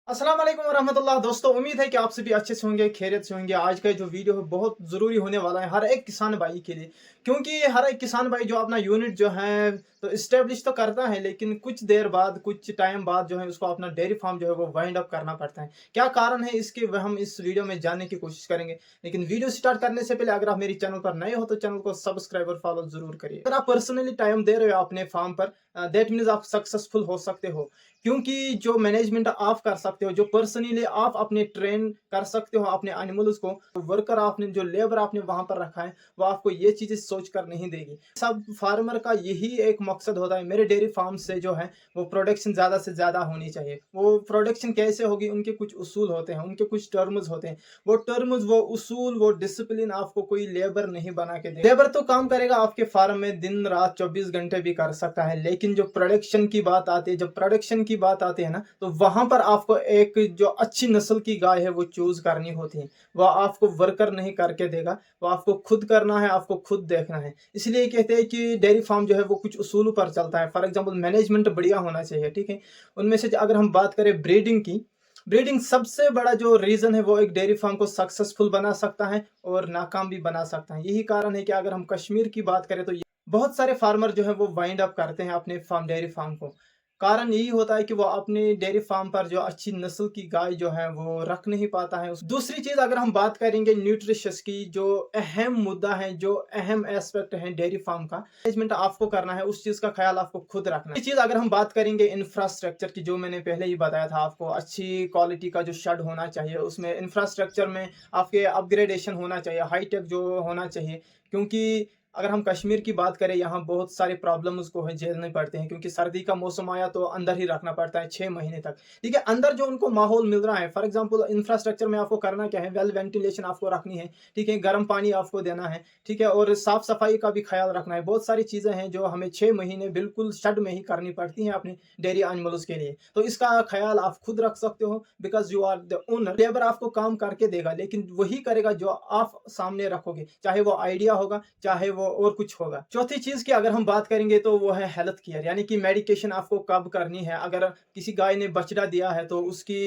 अस्सलाम वालेकुम वरहमतुल्लाह। दोस्तों, उम्मीद है कि आप सभी अच्छे से होंगे, खैरियत से होंगे। आज का जो वीडियो है बहुत ज़रूरी होने वाला है हर एक किसान भाई के लिए, क्योंकि हर एक किसान भाई जो अपना यूनिट जो है तो इस्टेब्लिश तो करता है, लेकिन कुछ देर बाद, कुछ टाइम बाद जो है उसको अपना डेयरी फार्म जो है वो वाइंड अप करना पड़ता है। क्या कारण है इसके, वह हम इस वीडियो में जानने की कोशिश करेंगे। लेकिन वीडियो स्टार्ट करने से पहले अगर आप मेरी चैनल पर नए हो तो चैनल को सब्सक्राइब और फॉलो ज़रूर करिए। अगर आप पर्सनली टाइम दे रहे हो अपने फार्म पर, दैट मीन्स आप सक्सेसफुल हो सकते हो, क्योंकि जो मैनेजमेंट आप कर सकते हो, जो पर्सनली आप अपने ट्रेन कर सकते हो अपने एनिमल्स को, वर्कर आपने जो लेबर आपने वहां पर रखा है वो आपको ये चीजें सोच कर नहीं देगी। सब फार्मर का यही एक मकसद होता है, मेरे डेयरी फार्म से जो है वो प्रोडक्शन ज्यादा से ज्यादा होनी चाहिए। वो प्रोडक्शन कैसे होगी, उनके कुछ उसूल होते हैं, उनके कुछ टर्म्स होते हैं। वो टर्म्स, वो उसूल, वो डिसिप्लिन आपको कोई लेबर नहीं बना के दे। लेबर तो काम करेगा आपके फार्म में दिन रात 24 घंटे भी कर सकता है, लेकिन जो प्रोडक्शन की बात आती है, जब प्रोडक्शन की बात आती है ना, तो वहां पर आपको एक जो अच्छी नस्ल की गाय है वो चूज करनी होती है। वह आपको वर्कर नहीं करके देगा, वो आपको खुद करना है, आपको खुद देखना है। इसलिए कहते हैं कि डेयरी फार्म जो है वो कुछ उसूलों पर चलता है। फॉर एग्जाम्पल, मैनेजमेंट बढ़िया होना चाहिए, ठीक है। उनमें से अगर हम बात करें ब्रीडिंग की, ब्रीडिंग सबसे बड़ा जो रीजन है वो एक डेयरी फार्म को सक्सेसफुल बना सकता है और नाकाम भी बना सकता है। यही कारण है कि अगर हम कश्मीर की बात करें तो बहुत सारे फार्मर जो है वो वाइंड अप करते हैं अपने फार्म, डेयरी फार्म को। कारण यही होता है कि वो अपने डेयरी फार्म पर जो अच्छी नस्ल की गाय जो है वो रख नहीं पाता है। दूसरी चीज अगर हम बात करेंगे न्यूट्रिशस की, जो अहम मुद्दा है, जो अहम एस्पेक्ट है डेयरी फार्म का, मैनेजमेंट आपको करना है, उस चीज का ख्याल आपको खुद रखना है। ये चीज अगर हम बात करेंगे इंफ्रास्ट्रक्चर की, जो मैंने पहले ही बताया था आपको, अच्छी क्वालिटी का जो शेड होना चाहिए, उसमें इंफ्रास्ट्रक्चर में आपके अपग्रेडेशन होना चाहिए, हाईटेक जो होना चाहिए। क्योंकि अगर हम कश्मीर की बात करें, यहाँ बहुत सारे प्रॉब्लम उसको है झेलने पड़ते हैं, क्योंकि सर्दी का मौसम आया तो अंदर ही रखना पड़ता है 6 महीने तक। ठीक है, अंदर जो उनको माहौल मिल रहा है, फॉर एग्जांपल इंफ्रास्ट्रक्चर में आपको करना क्या है, वेल वेंटिलेशन आपको रखनी है, ठीक है, गर्म पानी आपको देना है, ठीक है, और साफ सफाई का भी ख्याल रखना है। बहुत सारी चीजें हैं जो हमें 6 महीने बिल्कुल शेड में ही करनी पड़ती हैं अपने डेयरी एनिमल्स के लिए। तो इसका ख्याल आप खुद रख सकते हो, because you are the owner. Labour आपको काम करके देगा, लेकिन वही करेगा जो आप सामने रखोगे, चाहे वो आइडिया होगा, चाहे वो और कुछ होगा। चौथी चीज की अगर हम बात करेंगे तो वो है हेल्थ केयर, यानी कि मेडिकेशन आपको कब करनी है। अगर किसी गाय ने बछड़ा दिया है तो उसकी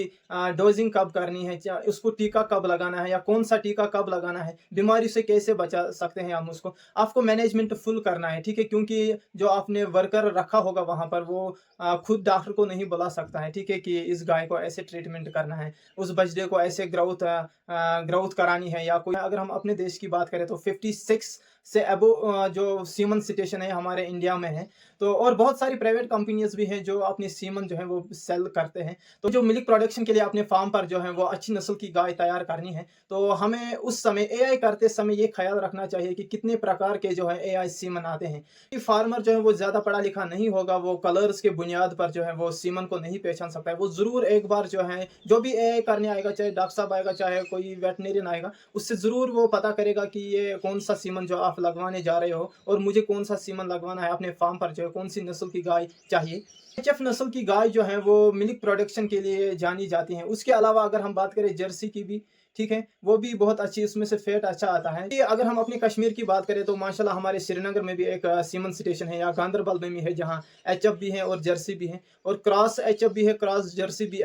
डोजिंग कब करनी है, उसको टीका कब लगाना है, या कौन सा टीका कब लगाना है, बीमारी से कैसे बचा सकते हैं हम उसको, आपको मैनेजमेंट फुल करना है, ठीक है। क्योंकि जो आपने वर्कर रखा होगा वहां पर, वो खुद डॉक्टर को नहीं बुला सकता है, ठीक है, कि इस गाय को ऐसे ट्रीटमेंट करना है, उस बछड़े को ऐसे ग्रोथ करानी है, या कोई। अगर हम अपने देश की बात करें तो 56 से अबो जो सीमन स्टेशन है हमारे इंडिया में है। तो और बहुत सारी प्राइवेट कंपनीज भी हैं जो अपनी सीमन जो है वो सेल करते हैं। तो जो मिल्क प्रोडक्शन के लिए अपने फार्म पर जो है वो अच्छी नस्ल की गाय तैयार करनी है, तो हमें उस समय एआई करते समय ये ख्याल रखना चाहिए कि कितने प्रकार के जो है एआई सीमन आते हैं। कि फार्मर जो है वो ज्यादा पढ़ा लिखा नहीं होगा, वो कलर्स के बुनियाद पर जो है वो सीमन को नहीं पहचान सकता है। वो जरूर एक बार जो है, जो भी एआई करने आएगा, चाहे डॉक्टर साहब आएगा, चाहे कोई वेटनेरियन आएगा, उससे ज़रूर वो पता करेगा कि ये कौन सा सीमन जो आप लगवाने जा रहे हो, और मुझे कौन सा सीमन लगवाना है अपने फार्म पर, जो है कौन सी नस्ल की गाय चाहिए। एचएफ नस्ल की गाय जो है वो मिल्क प्रोडक्शन के लिए जानी जाती हैं। उसके अलावा अगर हम बात करें जर्सी की भी, ठीक है, वो भी बहुत अच्छी, उसमें से फैट अच्छा आता है। ये अगर हम अपने कश्मीर की बात करें तो माशाल्लाह हमारे श्रीनगर में भी एक सीमन स्टेशन है, या गांधरबल में भी है, जहाँ एचएफ भी है और जर्सी भी है, और क्रॉस एचएफ भी है, क्रॉस जर्सी भी